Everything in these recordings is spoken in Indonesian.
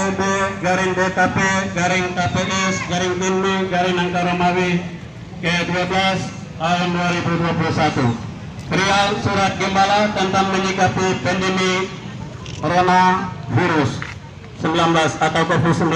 PUB garing DKP garing KPS garing Tinmi garing Angka Romawi ke-12 tahun 2021. Perihal surat gembala tentang menyikapi pandemi coronavirus 19 atau COVID-19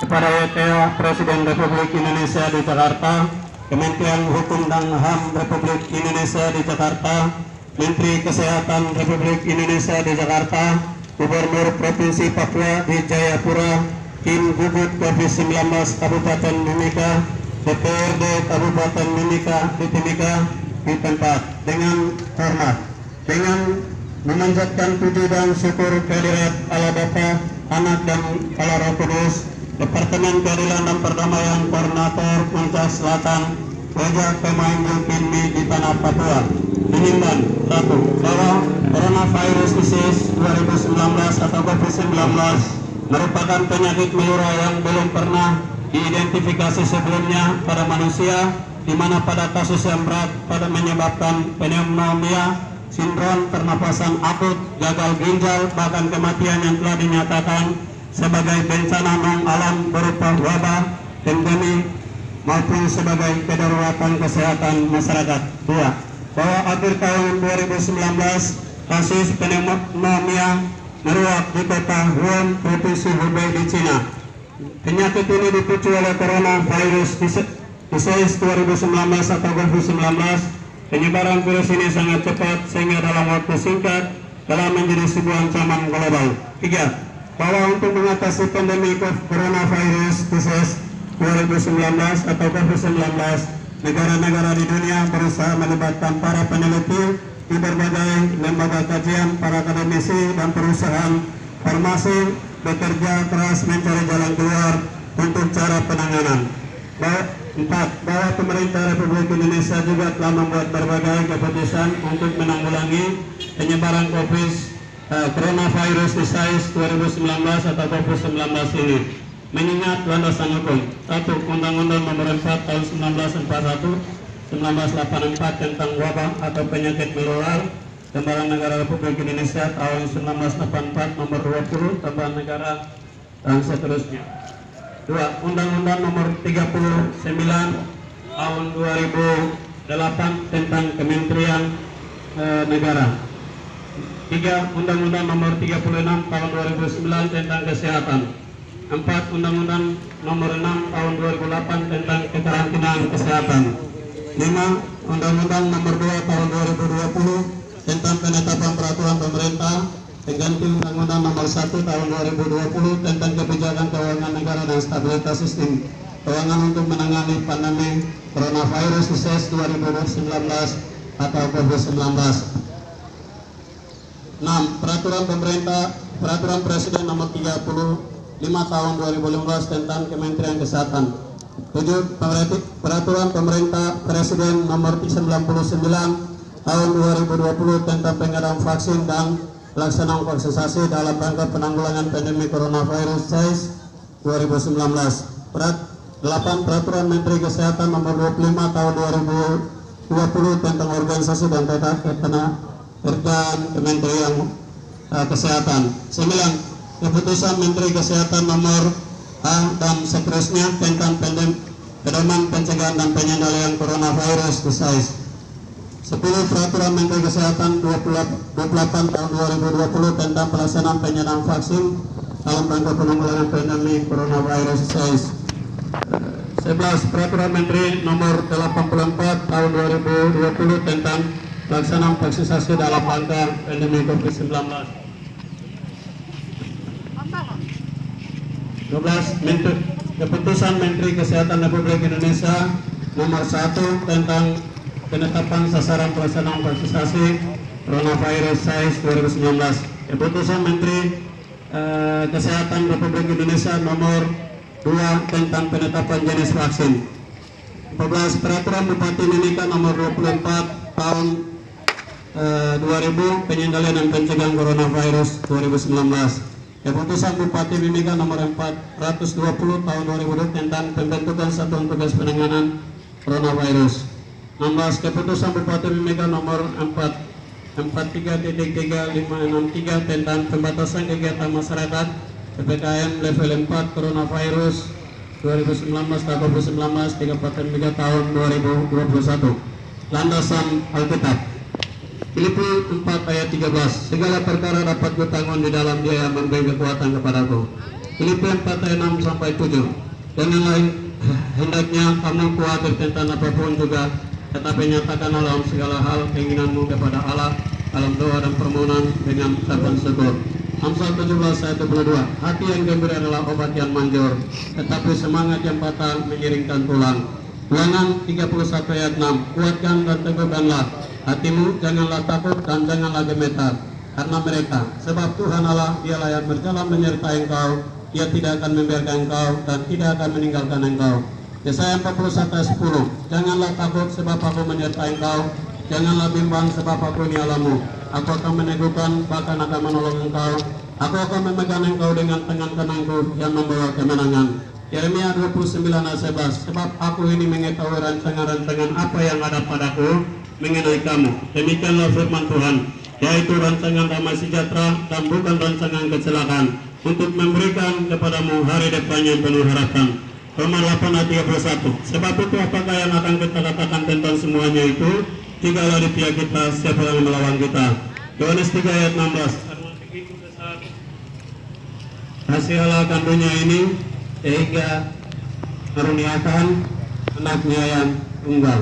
kepada WTO Presiden Republik Indonesia di Jakarta, Kementerian Hukum dan HAM Republik Indonesia di Jakarta, Menteri Kesehatan Republik Indonesia di Jakarta, Gubernur Provinsi Papua di Jayapura, Tim Gugut COVID-19 Kabupaten Mimika, DPRD Kabupaten Mimika di Timika di tempat dengan hormat, dengan memanjatkan puji dan syukur kehadirat Allah Bapa, Anak dan Allah Roh Kudus, Departemen Keadilan dan Perdamaian Koordinator Puncak Selatan, Wajah Pemain Pinmi di Tanah Papua, menimbang satu bahwa coronavirus disease 2019 atau COVID-19 merupakan penyakit menular yang belum pernah diidentifikasi sebelumnya pada manusia, di mana pada kasus yang berat pada menyebabkan pneumonia, sindrom pernapasan akut, gagal ginjal, bahkan kematian yang telah dinyatakan sebagai bencana non alam berupa wabah, pandemi maupun sebagai kedaruratan kesehatan masyarakat. Dua, bahwa akhir tahun 2019 kasus pneumonia meluap di kota Wuhan, Provinsi Hubei di Cina. Penyakit ini dipicu oleh coronavirus disease 2019 atau COVID-19. Penyebaran virus ini sangat cepat sehingga dalam waktu singkat telah menjadi sebuah ancaman global. Tiga, bahwa untuk mengatasi pandemi coronavirus disease 2019 atau COVID-19, negara-negara di dunia berusaha melibatkan para peneliti di berbagai lembaga kajian, para akademisi dan perusahaan farmasi bekerja keras mencari jalan keluar untuk cara penanganan. Empat, bahwa pemerintah Republik Indonesia juga telah membuat berbagai keputusan untuk menanggulangi penyebaran coronavirus disease 2019 atau COVID-19 ini. Mengingat landasan hukum, 1. Undang-Undang Nomor 4 Tahun 1984 tentang wabah atau penyakit menular, Lembaran Negara Republik Indonesia tahun 1984 Nomor 20 Lembaran Negara dan seterusnya. 2. Undang-Undang Nomor 39 Tahun 2008 tentang Kementerian Negara. 3. Undang-Undang Nomor 36 Tahun 2009 tentang Kesehatan. 4. Undang-Undang Nomor 6 Tahun 2008 tentang Kekarantinaan Kesehatan. 5. Undang-Undang Nomor 2 Tahun 2020 tentang penetapan peraturan pemerintah pengganti Undang-Undang Nomor 1 Tahun 2020 tentang kebijakan keuangan negara dan stabilitas sistem keuangan untuk menangani pandemi coronavirus disease 2019 atau COVID-19. 6. Peraturan Presiden Nomor 35 Tahun 2015 tentang Kementerian Kesehatan. 7. Peraturan Pemerintah Presiden Nomor 99 Tahun 2020 tentang pengadaan vaksin dan pelaksanaan vaksinasi dalam rangka penanggulangan pandemi coronavirus disease 2019. 8. Peraturan Menteri Kesehatan Nomor 25 Tahun 2020 tentang organisasi dan tata kerjaan Kementerian Kesehatan. 9. Keputusan Menteri Kesehatan Nomor A dan seterusnya tentang pedoman pencegahan dan pengendalian coronavirus disease. 10. Peraturan Menteri Kesehatan 28 Tahun 2020 tentang pelaksanaan penyediaan vaksin dalam rangka penanggulangan pandemi coronavirus disease. 11. Peraturan Menteri Nomor 84 Tahun 2020 tentang pelaksanaan vaksinasi dalam rangka pandemi COVID-19. 12. Keputusan Menteri Kesehatan Republik Indonesia Nomor 1 tentang penetapan sasaran pelaksanaan vaksinasi coronavirus disease 2019. Keputusan Menteri Kesehatan Republik Indonesia Nomor 2 tentang penetapan jenis vaksin. 14. Peraturan Bupati Mimika Nomor 24 Tahun 2000 pengendalian dan pencegahan coronavirus 2019. Keputusan Bupati Mimika Nomor 420 Tahun 2020 tentang pembentukan Satuan Tugas Penanganan Coronavirus. 16. Keputusan Bupati Mimika Nomor 43.3563 tentang pembatasan kegiatan masyarakat PPKM level 4 coronavirus 2019-COVID-19 di Kabupaten Mega tahun 2021. Landasan Alkitab Filipi 4 ayat 13, segala perkara dapat kutanggung di dalam Dia yang memberi kekuatan kepadaku. Filipi 4 ayat 6 sampai 7, dengan lain hendaknya kamu khawatir tentang apapun juga, tetapi nyatakanlah dalam segala hal keinginanmu kepada Allah dalam doa dan permohonan dengan ucapan syukur. Amsal 17 ayat 22, hati yang gembira adalah obat yang manjur, tetapi semangat yang patah menyiringkan tulang. Ulangan 31 ayat 6, kuatkan dan teguhkanlah hatimu, janganlah takut dan janganlah gemetar karena mereka, sebab Tuhan Allah Dialah yang berjalan menyertai engkau, Dia tidak akan membiarkan engkau dan tidak akan meninggalkan engkau. Yesaya 41 ayat 10, janganlah takut sebab aku menyertai engkau, janganlah bimbang sebab aku ini Allahmu. Aku akan meneguhkan, bahkan akan menolong engkau. Aku akan memegang engkau dengan tangan kananku yang membawa kemenangan. Yeremia 29 ayat 11, sebab aku ini mengetahui rancangan-rancangan apa yang ada padaku mengenai kamu. Demikianlah firman Tuhan, yaitu rancangan damai sejahtera dan bukan rancangan kecelakaan, untuk memberikan kepadamu hari depan yang penuh harapan. Roma 8 ayat 31, sebab itu apakah yang akan kita katakan tentang semuanya itu? Jikalau di pihak kita, siapa yang melawan kita? Yohanes 3 ayat 16, karena begitu besar kasih Allah akan dunia ini, sehingga karuniakan anaknya yang tunggal.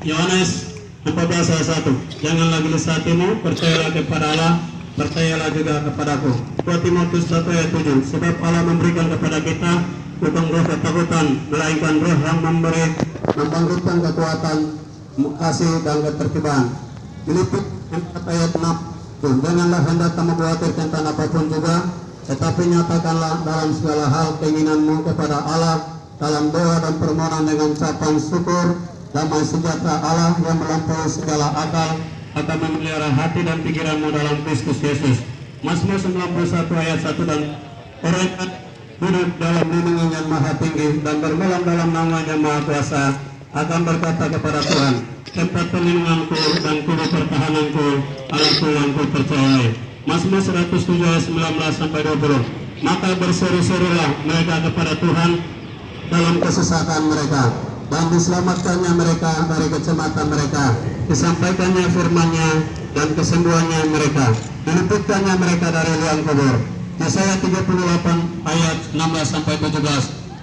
Yohanes 14 ayat 1, janganlah gelisah hatimu, percayalah kepada Allah, percayalah juga kepadaku. 2 Timotius 1 ayat 7, sebab Allah memberikan kepada kita bukan roh ketakutan, melainkan roh yang membangkitkan kekuatan, kasih dan ketertiban. Filipi 4 ayat 6, janganlah hendak kamu khawatir tentang apapun juga, tetapi nyatakanlah dalam segala hal keinginanmu kepada Allah dalam doa dan permohonan dengan ucapan syukur. Damai sejahtera Allah yang melampaui segala akal akan memelihara hati dan pikiranmu dalam Kristus Yesus. Mazmur 91 ayat 1, dan orang yang duduk dalam lindungan yang maha tinggi dan bermalam dalam namanya maha kuasa akan berkata kepada Tuhan, tempat perlindunganku dan kubu pertahananku, Allahku yang ku percayai. Mazmur 107 ayat 19 sampai 20, maka berseru-serulah mereka kepada Tuhan dalam kesesakan mereka, dan diselamatkannya mereka dari kecematan mereka, disampaikannya firman-Nya dan kesembuhannya mereka, diluputkannya mereka dari liang kubur. Yesaya 38 ayat 16 sampai 17,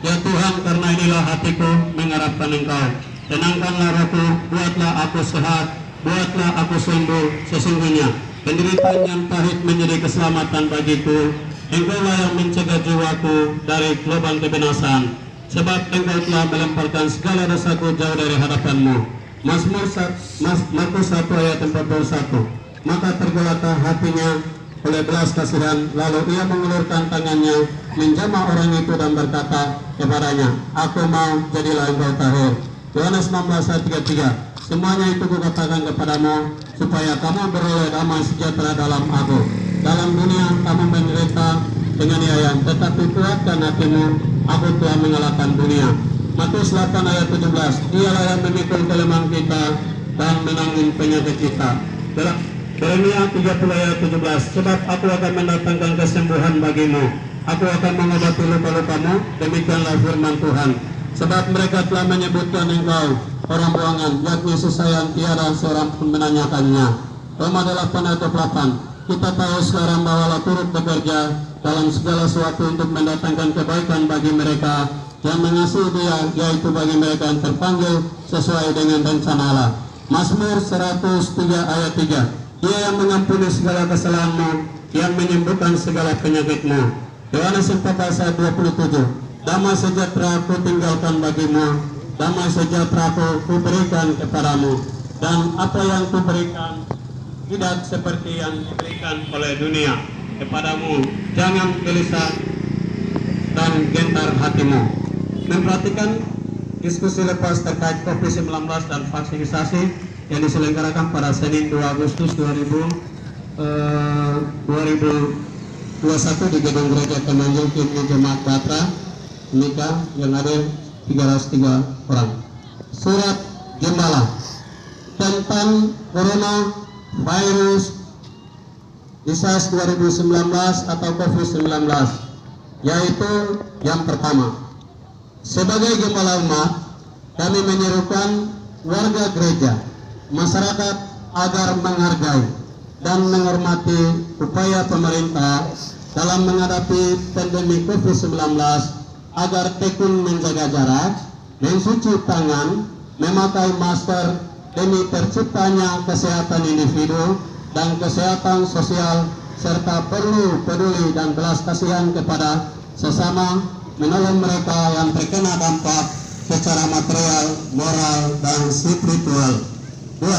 ya Tuhan, karena inilah hatiku mengharapkan Engkau, tenangkanlah rohku, buatlah aku sehat, buatlah aku sembuh. Sesungguhnya penderitaan yang pahit menjadi keselamatan bagiku. Engkaulah yang mencegah jiwaku dari lubang kebinasan, sebab Engkau telah melemparkan segala dosaku jauh dari hadapan-Mu. Markus 1 ayat 41, maka tergelatlah hatinya oleh belas kasihan, lalu ia mengulurkan tangannya, menjamah orang itu dan berkata kepadanya, aku mau, jadilah engkau tahir. Yohanes 16 ayat 33, semuanya itu kukatakan kepadamu, supaya kamu beroleh damai sejahtera dalam aku. Dalam dunia kamu menderita penganiayaan, tetapi kuatkan hatimu, aku telah mengalahkan dunia. Matius 8 ayat 17, dialah yang memikul kelemahan kita dan menanggung penyakit kita. Yeremia 30 ayat 17, sebab aku akan mendatangkan kesembuhan bagimu, aku akan mengobati luka-lukamu, demikianlah firman Tuhan. Sebab mereka telah menyebutkan engkau orang buangan, yakni sesayang tiada seorang pun menanyakannya. Roma 8 ayat 8, kita tahu sekarang bahwa Allah turut bekerja dalam segala sesuatu untuk mendatangkan kebaikan bagi mereka yang mengasihi Dia, yaitu bagi mereka yang terpanggil sesuai dengan rencana Allah. Mazmur 103 ayat 3, Dia yang mengampuni segala kesalahanmu, yang menyembuhkan segala penyakitmu. Yohanes 14 ayat 27, damai sejahtera aku tinggalkan bagimu, damai sejahtera aku berikan kepadamu, dan apa yang kuberikan tidak seperti yang diberikan oleh dunia kepadamu. Jangan gelisah dan gentar hatimu. Memperhatikan diskusi lepas terkait COVID-19 dan vaksinasi yang diselenggarakan pada Senin 2 Agustus 2021 di Gedung Gereja Kemanjung Kini Jemaat Batra Nikah yang hadir 303 orang. Surat Gembala tentang coronavirus disease 2019 atau COVID-19. yaitu yang pertama, sebagai gembala umat, kami menyerukan warga gereja, masyarakat agar menghargai dan menghormati upaya pemerintah dalam menghadapi pandemi COVID-19 agar tekun menjaga jarak, mencuci tangan, memakai masker demi terciptanya kesehatan individu dan kesehatan sosial, serta perlu peduli dan belas kasihan kepada sesama, menolong mereka yang terkena dampak secara material, moral, dan spiritual. 2.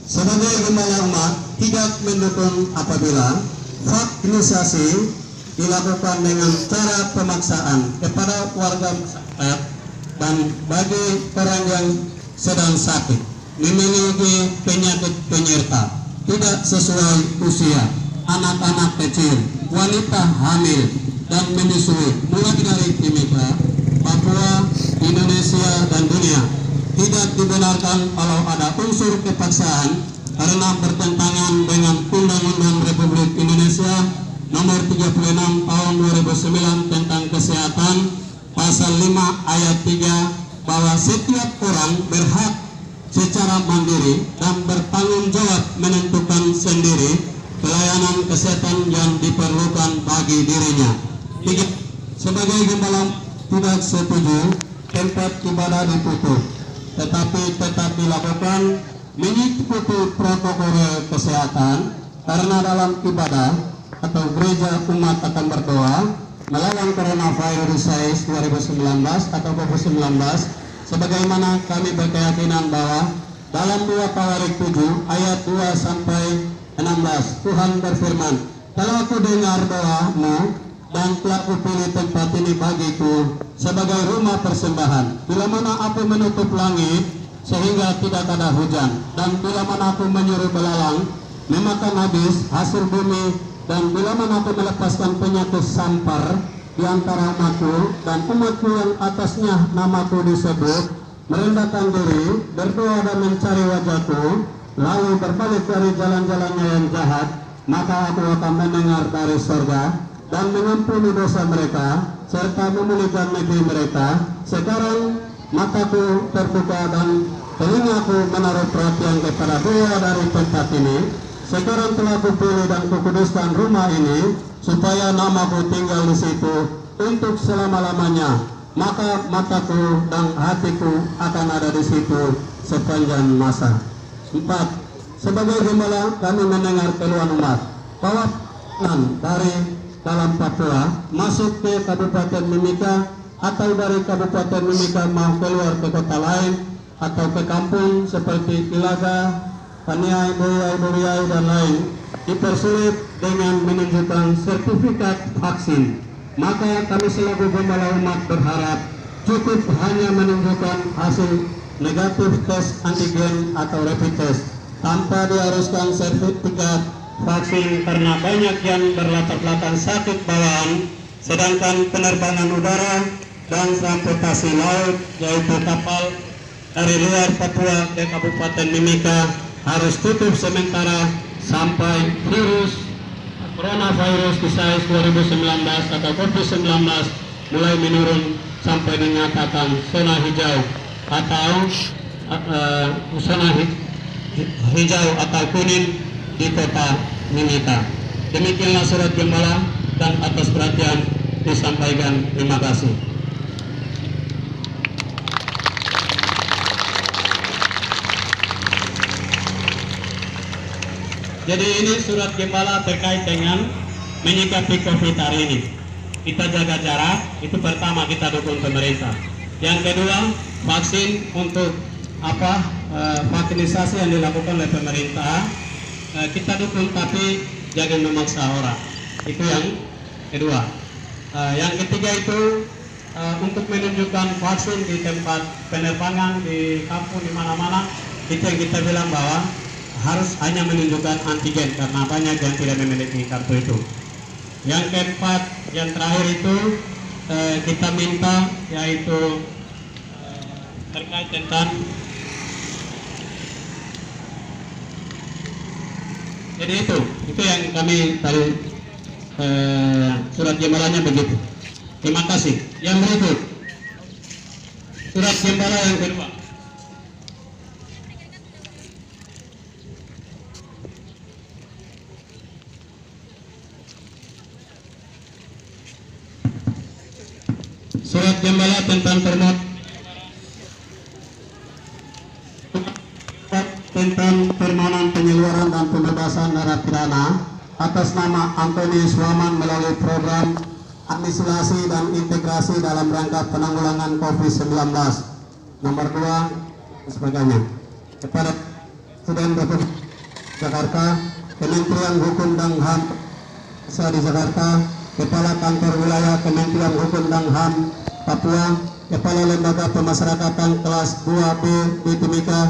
Sebagai gembala umat, tidak mendukung apabila vaksinasi dilakukan dengan cara pemaksaan kepada warga masyarakat dan bagi orang yang sedang sakit, memiliki penyakit penyerta, tidak sesuai usia, anak-anak kecil, wanita hamil, dan menyusui, mulai dari Timika, Papua, Indonesia, dan dunia. Tidak dibenarkan kalau ada unsur kepaksaan karena bertentangan dengan Undang-Undang Republik Indonesia Nomor 36 Tahun 2009 tentang Kesehatan, Pasal 5 Ayat 3, bahwa setiap orang berhak secara mandiri dan bertanggung jawab menentukan sendiri pelayanan kesehatan yang diperlukan bagi dirinya. 3. Sebagai gembala tidak setuju tempat ibadah ditutup, tetapi tetap dilakukan mengikuti protokol kesehatan, karena dalam ibadah atau gereja umat akan berdoa melawan coronavirus 2019 atau COVID-19, sebagaimana kami berkeyakinan bahwa dalam 2 Tawarik 7 ayat 2 sampai 16 Tuhan berfirman, "Kalau aku dengar doamu dan telah kupilih tempat ini bagiku sebagai rumah persembahan, bila mana aku menutup langit sehingga tidak ada hujan, dan bila mana aku menyuruh belalang memakan habis hasil bumi, dan bila mana aku melepaskan penyakit sampar di antara umatku, dan umatku yang atasnya namaku disebut merendahkan diri, berdoa dan mencari wajahku, lalu berbalik dari jalan-jalannya yang jahat, maka aku akan mendengar dari surga dan mengampuni dosa mereka serta memulihkan negeri mereka. Sekarang mataku terbuka dan telingaku menaruh perhatian kepada doa dari tempat ini. Sekarang telah kupilih dan kukuduskan rumah ini supaya namaku tinggal di situ untuk selama-lamanya. Maka mataku dan hatiku akan ada di situ sepanjang masa." 4. Sebagai gembala kami mendengar keluhan umat bahwa dari dalam Papua masuk ke Kabupaten Mimika atau dari Kabupaten Mimika mau keluar ke kota lain atau ke kampung seperti Ilaga, Paniai, Boyai, dan lain, dipersulit dengan menunjukkan sertifikat vaksin. Maka kami selaku gembala umat berharap cukup hanya menunjukkan hasil negatif tes antigen atau rapid test tanpa diharuskan sertifikat vaksin, karena banyak yang berlatar belakang sakit bawaan, sedangkan penerbangan udara dan transportasi laut yaitu kapal dari luar Papua ke Kabupaten Mimika harus tutup sementara sampai coronavirus disease 2019 atau COVID-19 mulai menurun sampai dinyatakan zona hijau atau zona hijau atau kuning di kota Mimika. Demikianlah surat gembala, dan atas perhatian disampaikan. Terima kasih. Jadi ini surat gembala terkait dengan menyikapi COVID hari ini. Kita jaga jarak, itu pertama, kita dukung pemerintah. Yang kedua, vaksin untuk vaksinasi yang dilakukan oleh pemerintah, kita dukung, tapi jangan memaksa orang. Itu yang kedua. Yang ketiga itu untuk menunjukkan vaksin di tempat penerbangan, di kampung, di mana-mana, itu yang kita bilang bahwa harus hanya menunjukkan antigen karena banyak yang tidak memiliki kartu itu. Yang keempat, yang terakhir itu kita minta yaitu terkait tentang, jadi itu yang kami tadi surat gembalanya begitu. Terima kasih. Yang berikut surat gembala yang kedua. Surat gembala tentang permohonan penyeluruhan dan pembebasan narapidana atas nama Antonius Waman melalui program administrasi dan integrasi dalam rangka penanggulangan COVID-19. Nomor 2 dan sebagainya. Kepada Presiden Republik Jakarta, Kementerian Hukum dan HAM di Jakarta, Kepala Kantor Wilayah Kementerian Hukum dan HAM Papua, Kepala Lembaga Pemasyarakatan kelas 2B di Timika,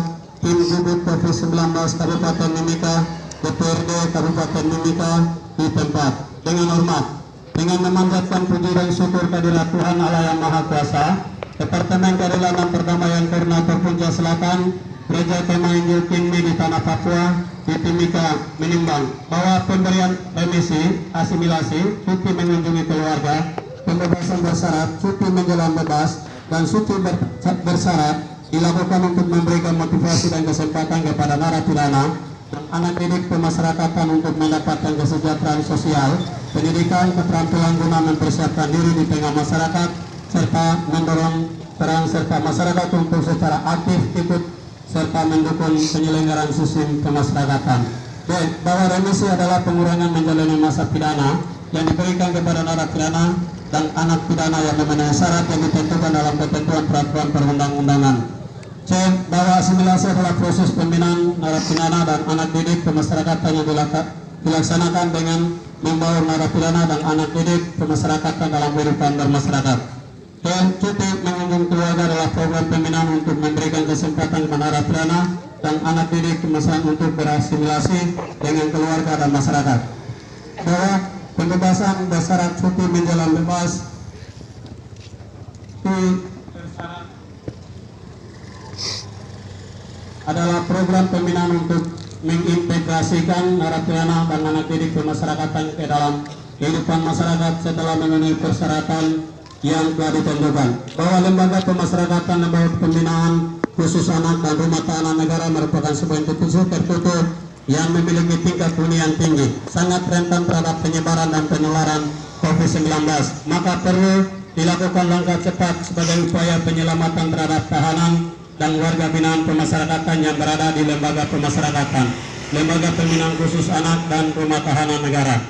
Tim Gugus COVID-19 Kabupaten Mimika, DPRD Kabupaten Mimika di tempat. Dengan hormat, dengan memanjatkan puji dan syukur kehadirat Tuhan Allah Yang Maha Kuasa, Departemen Keadilan dan Perdamaian Koordinator Punca Selatan, Gereja Tema Injil Kingmi di Tanah Papua, di Timika menimbang bahwa pemberian remisi, asimilasi, cuti mengunjungi keluarga, pembebasan bersyarat, cuti menjelang bebas, dan cuti bersyarat dilakukan untuk memberikan motivasi dan kesempatan kepada narapidana dan anak didik pemasyarakatan untuk mendapatkan kesejahteraan sosial, pendidikan, keterampilan guna mempersiapkan diri di tengah masyarakat, serta mendorong peran serta masyarakat untuk secara aktif ikut serta mendukung penyelenggaraan sistem kemasyarakatan. Bahwa remisi adalah pengurangan menjalani masa pidana yang diberikan kepada narapidana dan anak pidana yang memenuhi syarat yang ditentukan dalam ketentuan peraturan perundang-undangan. C. Bahwa asimilasi adalah proses pembinaan narapidana dan anak didik pemasyarakatan yang dilaksanakan dengan membawa narapidana dan anak didik pemasyarakatan dalam kehidupan bermasyarakat. Dan cuti mengunjung keluarga adalah program pembinaan untuk memberikan kesempatan kepada narapidana dan anak didik pemasyarakatan untuk berasimilasi dengan keluarga dan masyarakat. Bahwa pembebasan bersyarat cuti menjelang bebas adalah program pembinaan untuk mengintegrasikan narapidana dan anak didik pemasyarakatan ke dalam kehidupan masyarakat setelah memenuhi persyaratan yang telah ditentukan. Bahwa lembaga pemasyarakatan, lembaga pembinaan khusus anak dan rumah tahanan negara merupakan sebuah institusi tertutup yang memiliki tingkat hunian tinggi, sangat rentan terhadap penyebaran dan penularan COVID-19. Maka perlu dilakukan langkah cepat sebagai upaya penyelamatan terhadap tahanan dan warga binaan pemasyarakatan yang berada di lembaga pemasyarakatan, lembaga pembinaan khusus anak dan rumah tahanan negara.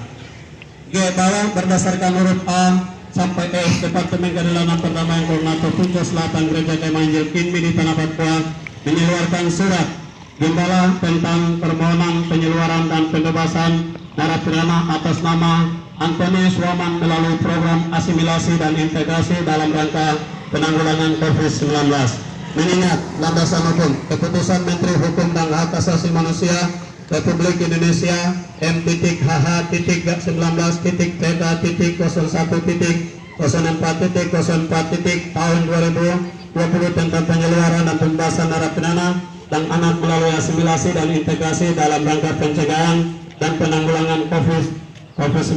G. Bahwa berdasarkan huruf A sampai F, Departemen Keadilan dan Perdamaian Koordinator Punca Selatan Gereja Tema Injil Kingmi di Tanah Papua mengeluarkan surat gembala tentang permohonan penyeluruhan dan pembebasan narapidana atas nama Antonius Waman melalui program asimilasi dan integrasi dalam rangka penanggulangan COVID-19. Mengingat landasan hukum, keputusan Menteri Hukum dan Hak Asasi Manusia Republik Indonesia M.PK/19.01.04.04 tahun 2020 tentang penyeluruhan dan pembebasan narapidana dan anak melalui asimilasi dan integrasi dalam rangka pencegahan dan penanggulangan COVID-19.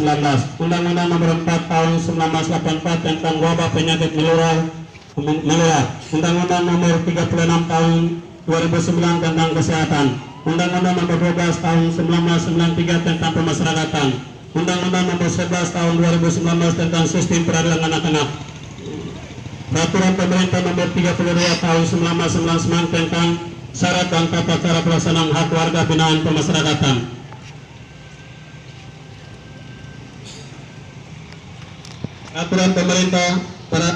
Undang-Undang Nomor 4 Tahun 1984 tentang wabah penyakit menular. Undang-Undang Nomor 36 Tahun 2009 tentang kesehatan. Undang-Undang Nomor 12 Tahun 1993 tentang pemasyarakatan. Undang-Undang Nomor 11 Tahun 2019 tentang sistem peradilan anak-anak. Peraturan Pemerintah Nomor 32 Tahun 1999 tentang syarat dan tata cara pelaksanaan hak warga binaan pemasyarakatan.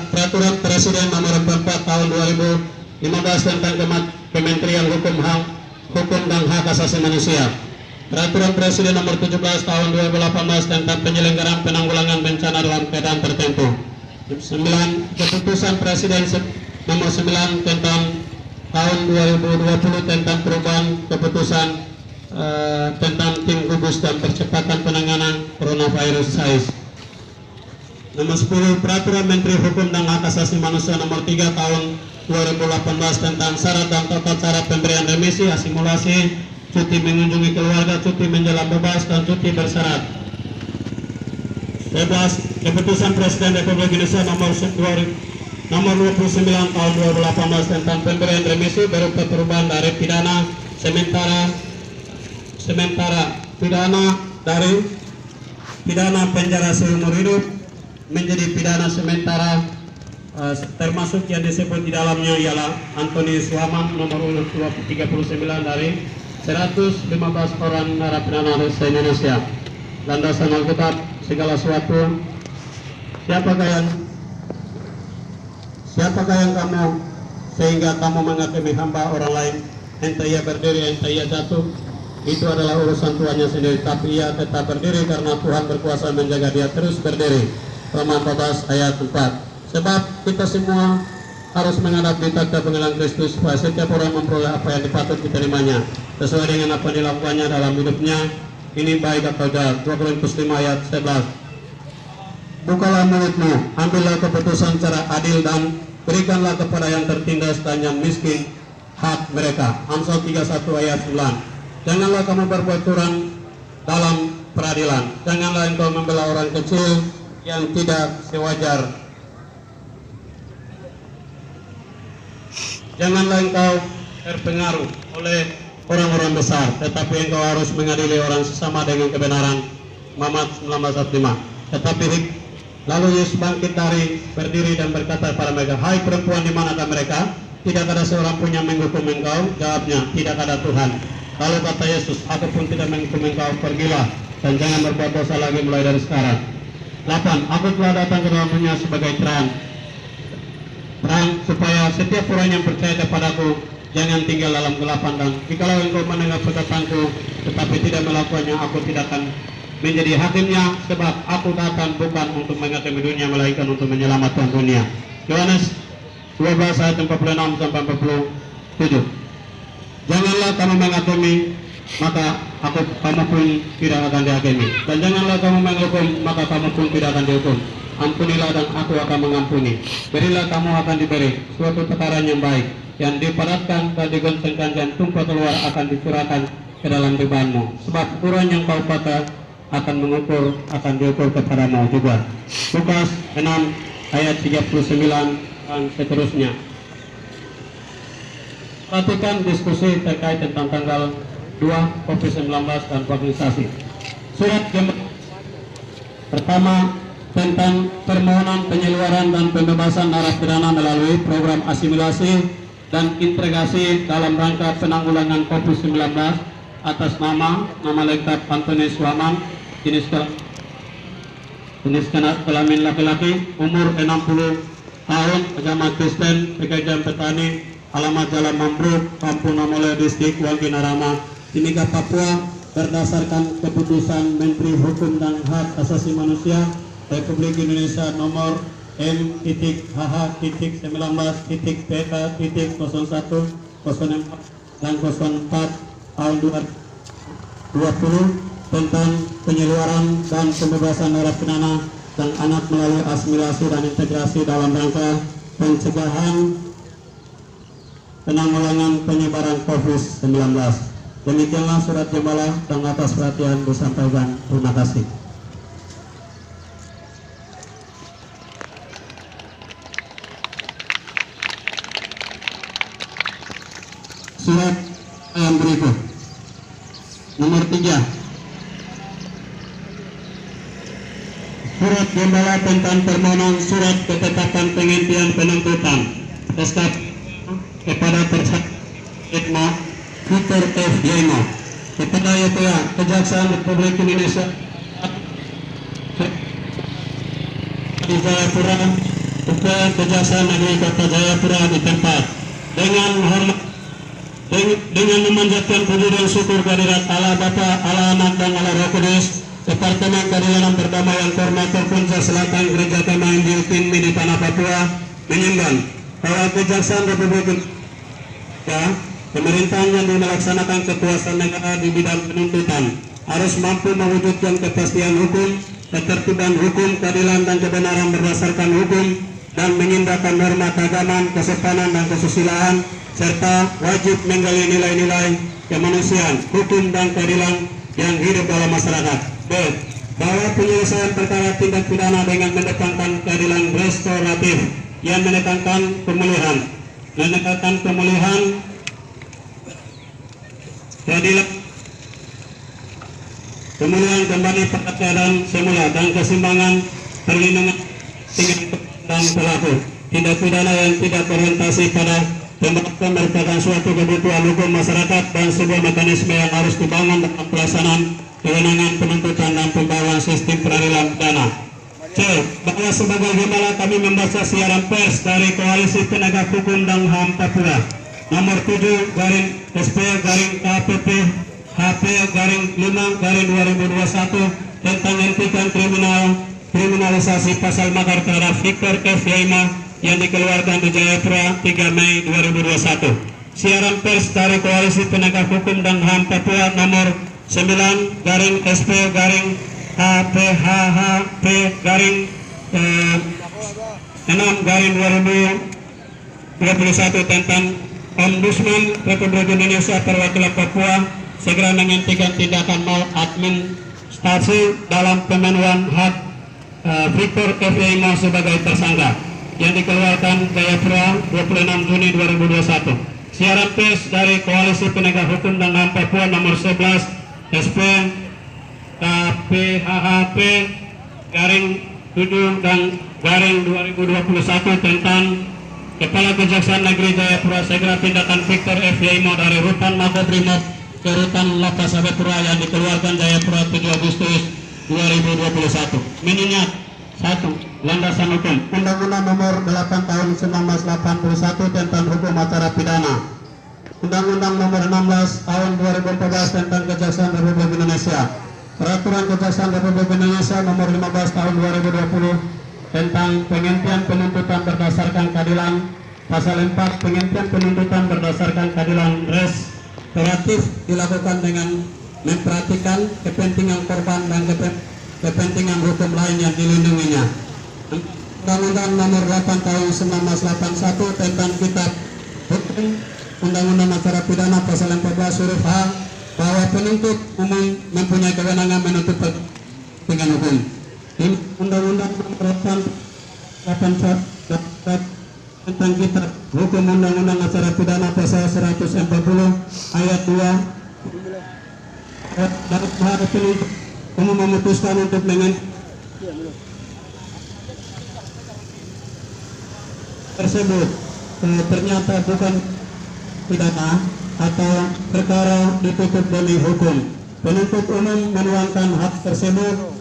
Peraturan Presiden Nomor 44 Tahun 2015 tentang Kementerian Hukum dan Hak Asasi Manusia. Peraturan Presiden Nomor 17 Tahun 2018 tentang penyelenggaraan penanggulangan bencana dalam keadaan tertentu. 9. Keputusan Presiden Nomor 9 tentang tahun 2020 tentang perubahan keputusan tentang tim gugus dan percepatan penanganan coronavirus (SAIS). Nomor 10. Peraturan Menteri Hukum dan Hak Asasi Manusia Nomor 3 Tahun 2018 tentang syarat dan tata cara pemberian remisi, asimilasi, cuti mengunjungi keluarga, cuti menjelang bebas, dan cuti bersyarat. 11. Keputusan Presiden Republik Indonesia nomor 29 tahun 2018 tentang pemberian remisi berupa perubahan dari pidana pidana dari pidana penjara seumur hidup menjadi pidana sementara, termasuk yang disebut di dalamnya ialah Antonius Waman nomor 39 dari 115 orang narapidana se-Indonesia. Landasan Alkitab segala sesuatu. Siapakah yang kamu sehingga kamu menghakimi hamba orang lain, entah ia berdiri entah ia jatuh, itu adalah urusan tuannya sendiri, tapi ia tetap berdiri karena Tuhan berkuasa menjaga dia terus berdiri. Roma 14 ayat 4. Sebab kita semua harus menghadap di takhta pengadilan Kristus, supaya setiap orang memperoleh apa yang dipatut diterimanya sesuai dengan apa yang dilakukannya dalam hidupnya, ini baik atau jahat. 2 Korintus 5 ayat 11. Bukalah mulutmu, ambillah keputusan secara adil dan berikanlah kepada yang tertindas dan yang miskin hak mereka. Amsal 31 ayat 9. Janganlah kamu berbuat curang dalam peradilan. Janganlah engkau membela orang kecil yang tidak sewajar. Janganlah engkau terpengaruh oleh orang-orang besar, tetapi engkau harus mengadili orang sesama dengan kebenaran. Muhammad 19:5. Tetapi lalu Yesus bangkit berdiri dan berkata kepada mereka, hai perempuan, di manakah mereka? Tidak ada seorang pun yang menghukum engkau. Jawabnya, tidak ada Tuhan. Lalu kata Yesus, aku pun tidak menghukum engkau, pergilah dan jangan berbuat dosa lagi mulai dari sekarang. 8. Aku telah datang ke dalam dunia sebagai terang supaya setiap orang yang percaya kepadaku jangan tinggal dalam gelapan. Dan jikalau engkau mendengar perkataanku tetapi tidak melakukannya, aku tidak akan menjadi hakimnya, sebab aku datang bukan untuk menghakimi dunia, melainkan untuk menyelamatkan dunia. Yohanes 12 ayat 46 sampai 47. Janganlah kamu menghakimi, maka kamu pun tidak akan dihakimi, dan janganlah kamu menghukum, maka kamu pun tidak akan dihukum. Ampunilah dan aku akan mengampuni. Berilah, kamu akan diberi. Suatu takaran yang baik, yang dipadatkan dan digoncengkan dan tumpah keluar akan dicurahkan ke dalam ribanmu. Sebab ukuran yang kau pakai akan diukur kepadamu juga. Lukas 6 ayat 39 dan seterusnya. Perhatikan diskusi terkait tentang tanggal 2 COVID-19 dan vaksinasi. Surat pertama tentang permohonan penyeluruhan dan pembebasan narapidana melalui program asimilasi dan integrasi dalam rangka penanggulangan COVID-19 atas nama lengkap Antonius Waman, jenis kelamin laki-laki, umur 60 tahun, agama Kristen, pekerjaan petani, alamat Jalan Mambruk, Kampung Namole, Distrik Wanggi Narama, Timika, Papua, berdasarkan keputusan Menteri Hukum dan Hak Asasi Manusia Republik Indonesia nomor M-19.PK.01.04 dan 04 tahun 2020 tentang penyeluruhan dan pembebasan narapidana dan anak melalui asimilasi dan integrasi dalam rangka pencegahan penanggulangan penyebaran COVID-19. Demikianlah surat gembala dan atas perhatian disampaikan. Terima kasih. Surat yang berikut nomor 3, surat gembala tentang permohonan surat ketetapan penghentian penuntutan SK kepada terdakwa Peter F. Yeno, kepada Kejaksaan Republik Indonesia di Jayapura, Kejaksaan Negeri Kota Jayapura di tempat dengan memanjatkan puji dan syukur kehadirat Allah Bapa, Allah Anak dan Allah Roh Kudus. Departemen Keadilan Perdamaian Koordinator Punca Selatan Gereja Kemahin di Upinmi di Tanah Papua menyumbang bahwa Kejaksaan Republik Indonesia, pemerintahan yang melaksanakan kekuasaan negara di bidang penuntutan harus mampu mewujudkan kepastian hukum, ketertiban hukum, keadilan dan kebenaran berdasarkan hukum, dan mengindahkan norma keagamaan, kesopanan dan kesusilaan, serta wajib menggali nilai-nilai kemanusiaan, hukum dan keadilan yang hidup dalam masyarakat. B. bahwa penyelesaian perkara tindak pidana dengan mendepankan keadilan restoratif yang menekankan pemulihan keadilan kembali pada keadaan semula dan keseimbangan perlindungan dan pelaku tindak pidana yang tidak berorientasi pada pemberantasan merupakan suatu kebutuhan hukum masyarakat dan sebuah mekanisme yang harus dibangun dalam pelaksanaan kewenangan penuntutan dan pembahasan sistem peradilan pidana. C. Bahwa sebagai gembala kami membaca siaran pers dari Koalisi Penegak Hukum dan HAM Papua nomor 7 garing SP garing KPP HP garing 5 garing 2021 tentang hentikan kriminalisasi pasal makar terhadap Victor F. Yaima yang dikeluarkan di Jayapura 3 Mei 2021. Siaran pers dari Koalisi Penegak Hukum dan HAM Papua nomor 9 garing SP garing HPHHP garing 6 garing 2021 tentang Ombudsman Republik Indonesia perwakilan Papua segera menghentikan tindakan maladministrasi dalam pemenuhan hak Victor F. Yaima sebagai tersangka yang dikeluarkan Jayapura 26 Juni 2021. Siaran pers dari Koalisi Penegak Hukum dan HAM Papua nomor 11 SP KPHHP garing 7 dan garing 2021 tentang Kepala Kejaksaan Negeri Jayapura segera tindakan Victor F. Yaima dari Rutan Makobrimob ke Rutan Lapas Jayapura yang dikeluarkan Jayapura 7 Agustus 2021. Mengingat 1. Landasan hukum Undang-Undang Nomor 8 Tahun 1981 tentang Hukum Acara Pidana, Undang-Undang Nomor 16 Tahun 2014 tentang Kejaksaan Republik Indonesia, Peraturan Kejaksaan Republik Indonesia Nomor 15 Tahun 2020 tentang penghentian penuntutan berdasarkan keadilan, Pasal 4 penghentian penuntutan berdasarkan keadilan restoratif dilakukan dengan memperhatikan kepentingan korban dan kepentingan hukum lain yang dilindunginya. Undang-Undang Nomor 8 Tahun 1981 tentang Kitab Hukum Undang-Undang Acara Pidana Pasal 14 huruf H bahwa penuntut umum mempunyai kewenangan menuntut kepentingan hukum. Undang-Undang Nomor 8 tentang Kitab Hukum Undang-Undang Acara Pidana Pasal 140 ayat 2 dapat menghadap penuntut umum memutuskan untuk tersebut ternyata bukan pidana atau perkara ditutup demi hukum. Penuntut umum menuangkan hak tersebut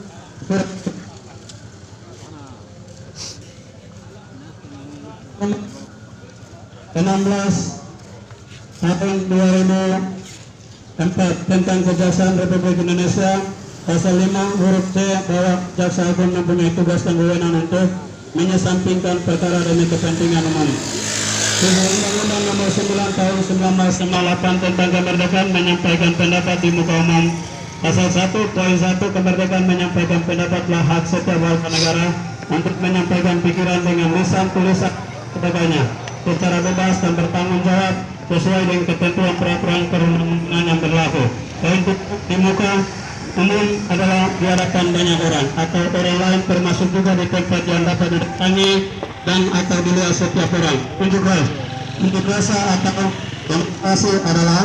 16 tahun 2004 tentang Kejaksaan Republik Indonesia Pasal 5 huruf C bahwa jaksa agung mempunyai tugas dan wewenang untuk menyesampingkan perkara demi kepentingan umum. Undang-Undang Nomor 9 Tahun 1998 tentang kemerdekaan menyampaikan pendapat di muka umum. Pasal 1 poin 1 kemerdekaan menyampaikan pendapatlah hak setiap warga negara untuk menyampaikan pikiran dengan lisan tulisan sebagainya secara bebas dan bertanggung jawab sesuai dengan ketentuan peraturan perundang-undangan yang berlaku. Poin di muka umum adalah di hadapan banyak orang atau orang lain, termasuk juga di tempat yang dapat didatangi dan atau dilihat setiap orang. Unjuk rasa atau demonstrasi adalah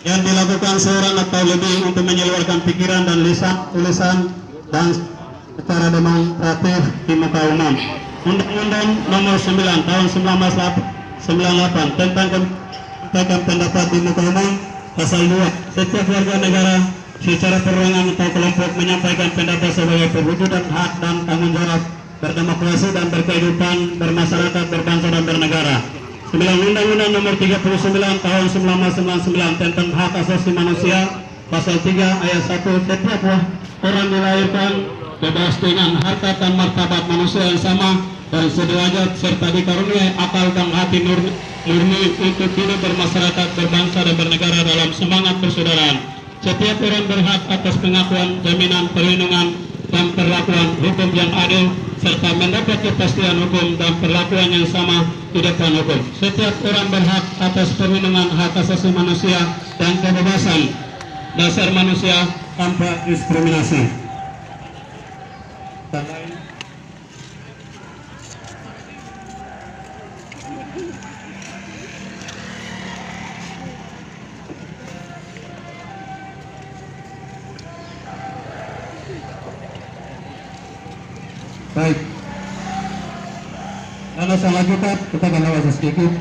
yang dilakukan seorang atau lebih untuk menyeluruhkan pikiran dan lisan tulisan dan secara demonstratif di muka umum. Undang-Undang Nomor 9 Tahun 1998 tentang pendapat di muka umum. Pasal 2 setiap warga negara secara perorangan atau kelompok menyampaikan pendapat sebagai perwujudan hak dan tanggung jawab berdemokrasi dan berkehidupan bermasyarakat, berbangsa dan bernegara. 9. Undang-Undang Nomor 39 Tahun 1999 tentang hak asasi manusia. Pasal 3 ayat 1 setiap orang dilahirkan bebas dengan harkat dan martabat manusia yang sama dan sederajat serta dikaruniai akal dan hati murni untuk hidup bermasyarakat, berbangsa dan bernegara dalam semangat persaudaraan. Setiap orang berhak atas pengakuan, jaminan, perlindungan dan perlakuan hukum yang adil serta mendapat kepastian hukum dan perlakuan yang sama di depan hukum. Setiap orang berhak atas perlindungan hak asasi manusia dan kebebasan dasar manusia tanpa diskriminasi. Baik. Lalu selanjutnya kita akan lewat sedikit.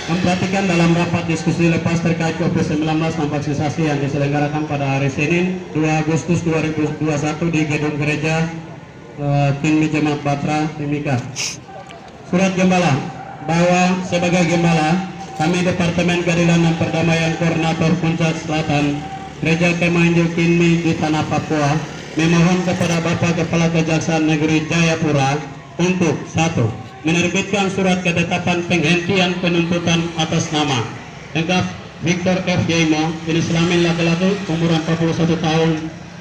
Memperhatikan dalam rapat diskusi lepas terkait COVID-19 dan vaksinasi yang diselenggarakan pada hari Senin 2 Agustus 2021 di Gedung Gereja Tim Jemaat Batra Timika. Surat Gembala bahwa sebagai Gembala kami Departemen Keadilan dan Perdamaian Koordinator Puncak Selatan Gereja Kemah Injil Kinmi di Tanah Papua memohon kepada Bapak Kepala Kejaksaan Negeri Jayapura untuk 1. Menerbitkan surat ketetapan penghentian penuntutan atas nama lengkap Victor F. Yaimo, jenis kelamin laki-laki, umur 41 tahun,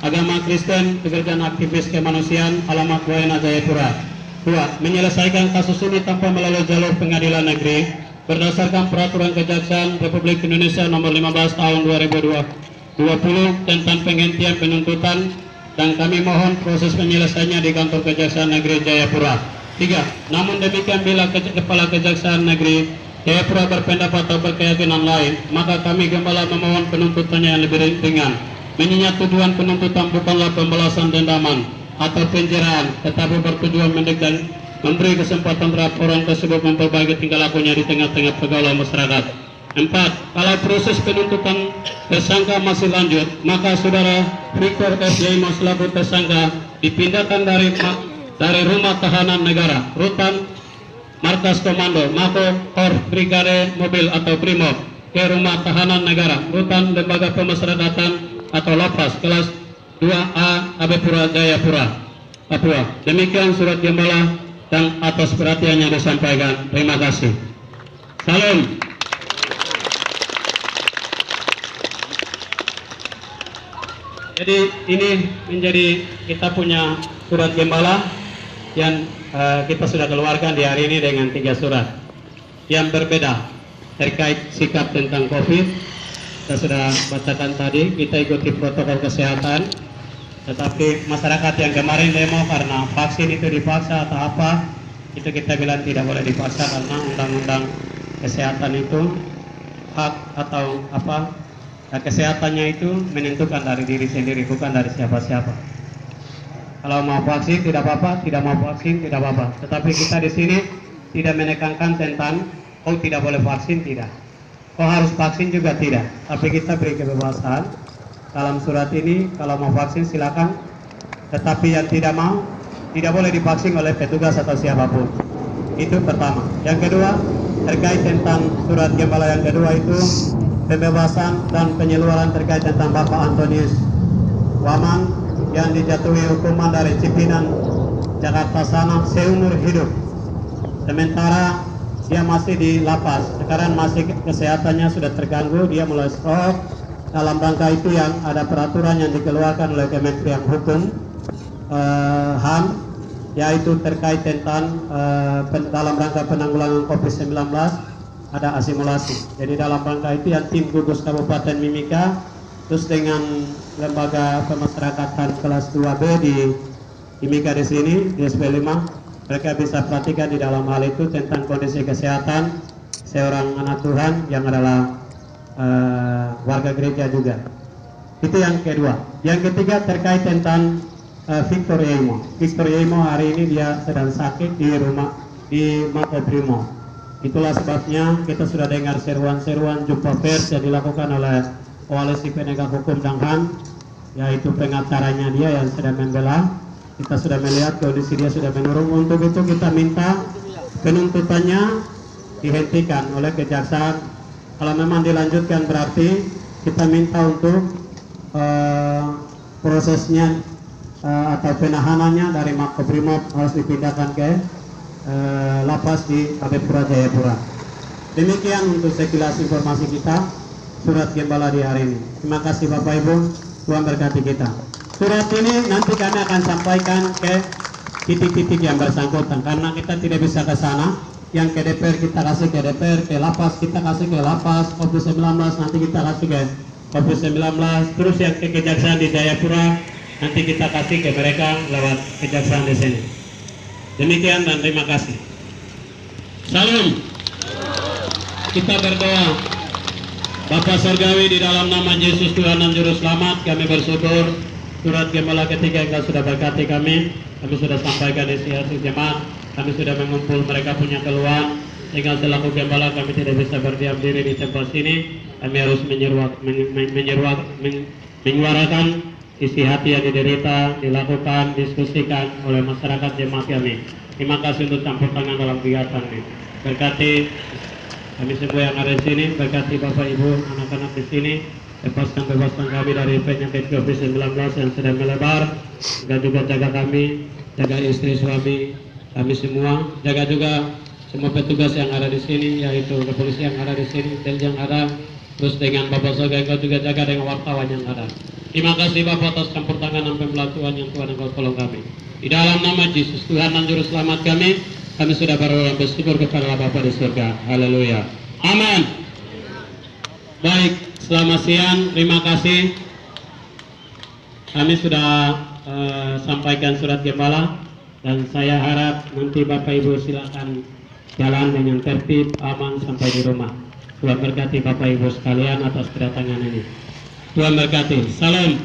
agama Kristen, pekerjaan aktivis kemanusiaan, alamat Buana Jayapura. 2. Menyelesaikan kasus ini tanpa melalui jalur pengadilan negeri berdasarkan Peraturan Kejaksaan Republik Indonesia Nomor 15 Tahun 2020 tentang penghentian penuntutan, dan kami mohon proses penyelesaiannya di Kantor Kejaksaan Negeri Jayapura. 3. Namun demikian bila Kepala Kejaksaan Negeri Jayapura berpendapat atau berkeyakinan lain, maka kami Gembala memohon penuntutannya yang lebih ringan, mengingat tujuan penuntutan bukanlah pembalasan dendaman atau penjeraan, tetapi bertujuan mendekat memberi kesempatan terhadap orang tersebut memperbaiki tingkah lakunya di tengah-tengah pergaulan masyarakat. 4. Kalau proses penuntutan tersangka masih lanjut, maka saudara Victor F. Yaimo selaku tersangka dipindahkan dari Rumah Tahanan Negara, Rutan Markas Komando, Mako Kor Brigade Mobil atau Brimob, ke Rumah Tahanan Negara, Rutan Lembaga Pemasyarakatan atau Lapas, kelas 2A Abepura Jayapura, Papua. Demikian surat Gembala dan atas perhatiannya disampaikan. Terima kasih. Salam. Jadi ini menjadi kita punya surat Gembala yang kita sudah keluarkan di hari ini dengan 3 surat yang berbeda terkait sikap tentang COVID. Kita sudah bacakan tadi, kita ikuti protokol kesehatan, tetapi masyarakat yang kemarin demo karena vaksin itu dipaksa atau apa, itu kita bilang tidak boleh dipaksa karena undang-undang kesehatan itu hak atau apa, nah, kesehatannya itu menentukan dari diri sendiri, bukan dari siapa-siapa. Kalau mau vaksin tidak apa-apa, tidak mau vaksin tidak apa-apa. Tetapi kita di sini tidak menekankan tentang oh tidak boleh vaksin, tidak. Oh harus vaksin juga tidak. Tapi kita beri kebebasan dalam surat ini, kalau mau vaksin silakan. Tetapi yang tidak mau tidak boleh divaksin oleh petugas atau siapapun. Itu pertama. Yang kedua terkait tentang surat Gembala yang kedua itu pembebasan dan penyeluruhan terkait tentang Bapak Antonius Waman yang dijatuhi hukuman dari Cipinang Jakarta sana seumur hidup, sementara dia masih di lapas. Sekarang masih kesehatannya sudah terganggu, dia mulai stroke. Dalam rangka itu yang ada peraturan yang dikeluarkan oleh Kementerian Hukum HAM, yaitu terkait tentang dalam rangka penanggulangan COVID-19 ada asimilasi. Jadi dalam rangka itu yang tim gugus Kabupaten Mimika terus dengan lembaga pemasyarakatan kelas 2B di Mimika di sini di SP5, mereka bisa perhatikan di dalam hal itu tentang kondisi kesehatan seorang anak Tuhan yang adalah warga gereja juga. Itu yang kedua. Yang ketiga terkait tentang Victor Yaimo. Victor Yaimo hari ini dia sedang sakit di rumah di Makobrimob. Itulah sebabnya kita sudah dengar seruan-seruan jumpa pers yang dilakukan oleh Koalisi Penegak Hukum dan HAM, yaitu pengacaranya dia yang sedang membela. Kita sudah melihat kondisi dia sudah menurun. Untuk itu kita minta penuntutannya dihentikan oleh kejaksaan. Kalau memang dilanjutkan berarti kita minta untuk prosesnya atau penahanannya dari Makobrimob harus dipindahkan ke lapas di Abepura Jayapura. Demikian untuk sekilas informasi kita surat Gembala di hari ini. Terima kasih Bapak Ibu, Tuhan berkati kita. Surat ini nanti kami akan sampaikan ke titik-titik yang bersangkutan, karena kita tidak bisa ke sana. Yang ke DPR kita kasih ke DPR, ke lapas kita kasih ke lapas, Covid 19 nanti kita kasih ke Covid 19, terus yang ke kejaksaan di Jayapura nanti kita kasih ke mereka lewat kejaksaan di sini. Demikian dan terima kasih. Salam. Kita berdoa. Bapa Surgawi, di dalam nama Yesus Tuhan dan Juru Selamat, kami bersyukur surat gembala ketiga yang sudah berkati kami sudah sampaikan isi hasil jemaat, kami sudah mengumpul mereka punya keluhan, sehingga selaku gembala kami tidak bisa berdiam diri di tempat sini, kami harus menyuarakan isi hati yang diderita, dilakukan, diskusikan oleh masyarakat jemaat kami. Terima kasih untuk campur tangan dalam kegiatan ini. Berkati kami semua yang ada di sini, berkati Bapak Ibu, anak-anak di sini, bebaskan kami dari penyakit COVID-19 yang sedang melebar, dan juga jaga kami, jaga istri suami kami semua, jaga juga semua petugas yang ada di sini, yaitu kepolisian yang ada di sini, dan yang ada, terus dengan Bapak Soga Engkau juga jaga dengan wartawan yang ada. Terima kasih Bapak atas campur tangan dan pembelatuan yang Tuhan Engkau tolong kami. Di dalam nama Yesus Tuhan dan Juru Selamat kami sudah bersyukur kepada Bapa di surga. Haleluya. Amin. Baik, selamat siang. Terima kasih. Kami sudah sampaikan surat gembala, dan saya harap nanti Bapak Ibu silakan jalan dengan tertib, aman sampai di rumah. Tuhan berkati Bapak Ibu sekalian atas kedatangan ini. Tuhan berkati. Salam.